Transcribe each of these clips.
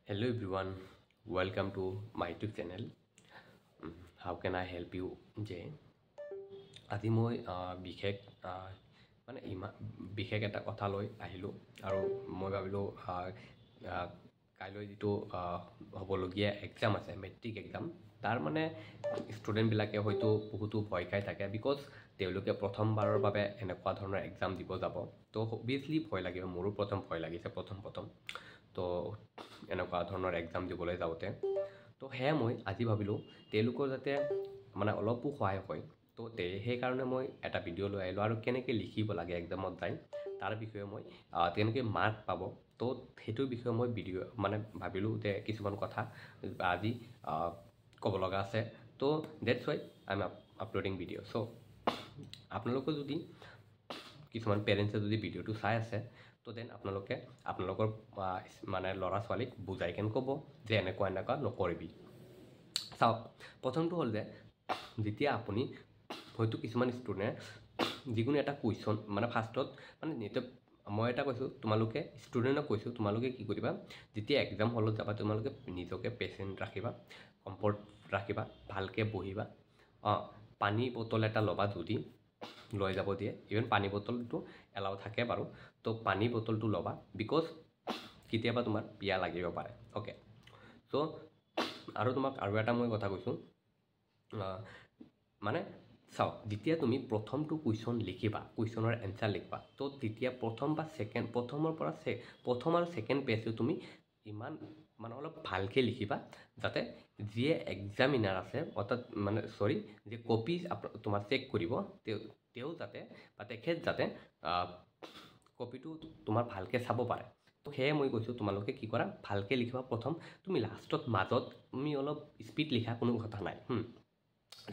Hello everyone, welcome to my YouTube channel. How can I help you? যে আজি মই বিশেষ এটা কথা লৈ আহিলোঁ আৰু মই ভাবিলোঁ কাইলৈ যিটো হ'বলগীয়া এক্সাম আছে মেট্ৰিক এক্সাম তাৰ মানে ষ্টুডেণ্টবিলাকে হয়তো বহুতো ভয় খাই থাকে বিকজ তেওঁলোকে প্ৰথমবাৰৰ বাবে এনেকুৱা ধৰণৰ এক্সাম দিব যাব তো অবভিয়াছলি ভয় লাগিব মোৰো প্ৰথম ভয় লাগিছে প্ৰথম তো এনেকুৱা ধৰণৰ এক্সাম দিবলৈ যাওঁতে তো সেয়া মই আজি ভাবিলোঁ তেওঁলোকৰ যাতে মানে অলপো সহায় হয় তো সেইকাৰণে মই এটা ভিডিঅ' লৈ আহিলোঁ আৰু কেনেকৈ লিখিব লাগে এক্সামত যায় তাৰ বিষয়ে মই কেনেকৈ মাৰ্ক পাব তো সেইটোৰ বিষয়ে মই ভিডিঅ' মানে ভাবিলোঁ যে কিছুমান কথা আজি ক'ব লগা আছে তো that's why I am uploading videos' আপোনালোকে যদি কিছুমান পেৰেণ্টছে যদি ভিডিঅ'টো চাই আছে তো দেন আপোনালোকৰ মানে ল'ৰা ছোৱালীক বুজাই কেনে ক'ব যে এনেকুৱা নকৰিবি চাওক প্ৰথমটো হ'ল যে যেতিয়া আপুনি হয়তো কিছুমান ষ্টুডেণ্টে যিকোনো এটা কুৱেশ্যন মানে ফাৰ্ষ্টত মানে মই এটা কৈছোঁ তোমালোকে ষ্টুডেণ্টক কৈছোঁ তোমালোকে কি কৰিবা যেতিয়া এক্সাম হলত যাবা তোমালোকে নিজকে পেচেণ্ট ৰাখিবা কমফৰ্ট ৰাখিবা ভালকৈ বহিবা পানী বটল এটা ল'বা যদি লৈ যাব দিয়ে ইভেন পানী বটলটো এলাও থাকে বাৰু তো পানী বটলটো ল'বা বিকজ কেতিয়াবা তোমাৰ পিয়া লাগিব পাৰে অ'কে চ' আৰু তোমাক আৰু এটা মই কথা কৈছোঁ মানে চাওক যেতিয়া তুমি প্ৰথমটো কুৱেশ্যন লিখিবা কুৱেশ্যনৰ এনচাৰ লিখিবা তো তেতিয়া প্ৰথম আৰু ছেকেণ্ড পেজটো তুমি ইমান মানে অলপ ভালকৈ লিখিবা যাতে যিয়ে এক্সামিনাৰ আছে অৰ্থাৎ মানে যে কপি তোমাৰ চেক কৰিব তেওঁ যাতে বা তেখেত যাতে কপিটো তোমাৰ ভালকৈ চাব পাৰে তো সেয়ে মই কৈছোঁ তোমালোকে কি কৰা ভালকৈ লিখিবা প্ৰথম তুমি লাষ্টত মাজত তুমি অলপ স্পীড লিখা কোনো কথা নাই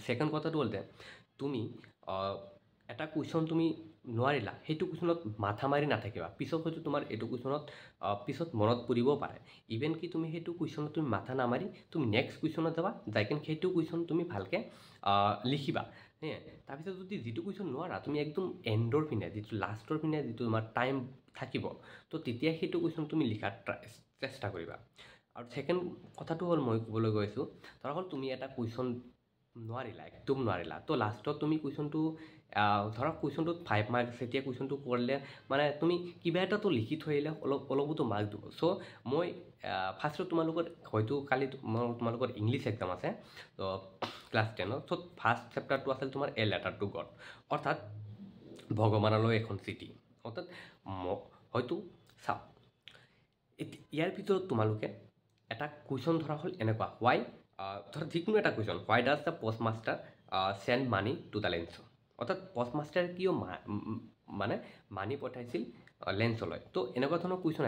ছেকেণ্ড কথাটো হ'ল যে তুমি এটা কুৱেশ্যন তুমি নোৱাৰিলা সেইটো কুৱেশ্যনত মাথা মাৰি নাথাকিবা পিছত হয়তো তোমাৰ এইটো কুৱেশ্যনত পিছত মনত পৰিব পাৰে ইভেন কি তুমি সেইটো কুৱেশ্যনত তুমি মাথা নামাৰি তুমি নেক্সট কুৱেশ্যনত যাবা যাই কিনে সেইটো কুৱেশ্যন তুমি ভালকৈ লিখিবা তাৰপিছত যদি যিটো কুৱেশ্যন নোৱাৰা তুমি একদম এণ্ডৰ পিনে যিটো লাষ্টৰ পিনে যিটো তোমাৰ টাইম থাকিব তো তেতিয়া সেইটো কুৱেশ্যন তুমি লিখাৰ চেষ্টা কৰিবা আৰু ছেকেণ্ড কথাটো হ'ল মই ক'বলৈ গৈছোঁ ধৰা হ'ল তুমি এটা কুৱেশ্যন একদম নোৱাৰিলা তো লাষ্টত তুমি কুৱেশ্যনটো ধৰক কুৱেশ্যনটোত 5 মাৰ্কছ তেতিয়া কুৱেশ্যনটো কৰিলে মানে তুমি কিবা এটাতো লিখি থৈ আহিলে অলপতো মাৰ্ক দিব চ' মই ফাৰ্ষ্টত হয়তো কালি তোমালোকৰ ইংলিছ এক্সাম আছে তো ক্লাছ 10ত চ' ফাৰ্ষ্ট চেপ্টাৰটো আছিল তোমাৰ এ লেটাৰ টু গড অৰ্থাৎ ভগৱানলৈ এখন চিঠি অৰ্থাৎ হয়তো চাওক ইয়াৰ ভিতৰত তোমালোকে এটা কুৱেশ্যন ধৰা হ'ল এনেকুৱা ধৰক যিকোনো এটা question why does the post master send money to the lens অৰ্থাৎ পোষ্ট মাষ্টাৰে কিয় মানে মানি পঠাইছিল লেন্সলৈ তো এনেকুৱা ধৰণৰ কুৱেশ্যন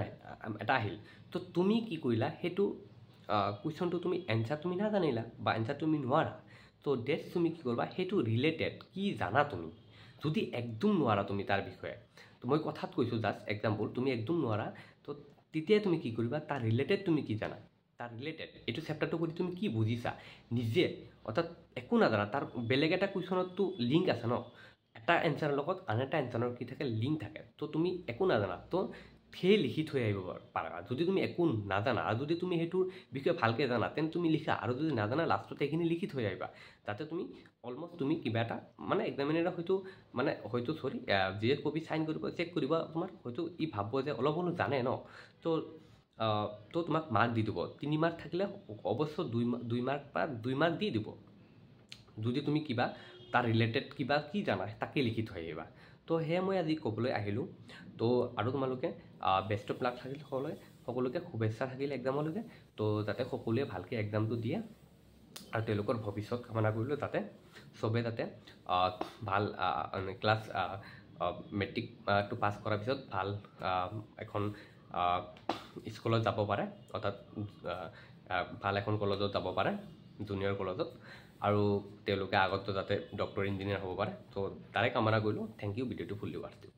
এটা আহিল তো তুমি কি কৰিলা সেইটো কুৱেশ্যনটো তুমি এনচাৰ তুমি নাজানিলা বা এনচাৰ তুমি নোৱাৰা তো ডেটছ তুমি কি কৰিবা সেইটো ৰিলেটেড কি জানা তুমি যদি একদম নোৱাৰা তুমি তাৰ বিষয়ে তো মই কথাত কৈছোঁ জাষ্ট এক্সাম্পল তুমি একদম নোৱাৰা তো তেতিয়া তুমি কি কৰিবা তাৰ ৰিলেটেড তুমি কি জানা তাৰ ৰিলেটেড এইটো চেপ্টাৰটো কৰি তুমি কি বুজিছা নিজে অৰ্থাৎ একো নাজানা তাৰ বেলেগ এটা কুৱেশ্যনততো লিংক আছে ন এটা এনচাৰৰ লগত আন এটা এনচাৰৰ কি থাকে লিংক থাকে তো তুমি একো নাজানা তো সেই লিখি থৈ আহিব পাৰা যদি তুমি একো নাজানা আৰু যদি তুমি সেইটোৰ বিষয়ে ভালকৈ জানা তেন্তে তুমি লিখা আৰু যদি নাজানা লাষ্টত সেইখিনি লিখি থৈ আহিবা যাতে তুমি অলমষ্ট তুমি কিবা এটা মানে এক্সামিনাৰে হয়তো যিয়ে কপি চাইন কৰিব চেক কৰিব তোমাৰ হয়তো ভাবিব যে অলপ হ'লেও জানে ন তো তোমাক মাৰ্ক দি দিব 3 মাৰ্ক থাকিলে অৱশ্য 2 মাৰ্ক বা 2 মাৰ্ক দি দিব যদি তুমি কিবা তাৰ ৰিলেটেড কিবা কি জানা তাকে লিখি থৈ আহিবা তো সেয়ে মই আজি ক'বলৈ আহিলোঁ তো আৰু তোমালোকে বেষ্ট অফ লাক থাকিল সকলোকে শুভেচ্ছা থাকিল এক্সামলৈকে তো যাতে সকলোৱে ভালকৈ এক্সামটো দিয়ে আৰু তেওঁলোকৰ ভৱিষ্যত কামনা কৰিলোঁ যাতে চবে যাতে ভাল ক্লাছ মেট্ৰিকটো পাছ কৰাৰ পিছত ভাল এখন স্কুলত যাব পাৰে অৰ্থাৎ ভাল এখন কলেজত যাব পাৰে জুনিয়ৰ কলেজত আৰু তেওঁলোকে আগতো যাতে ডক্টৰ ইঞ্জিনিয়াৰ হ'ব পাৰে তো তাৰে কামনা কৰিলোঁ থেংক ইউ ভিডিঅ'টো ফুল্লি ৱাটছ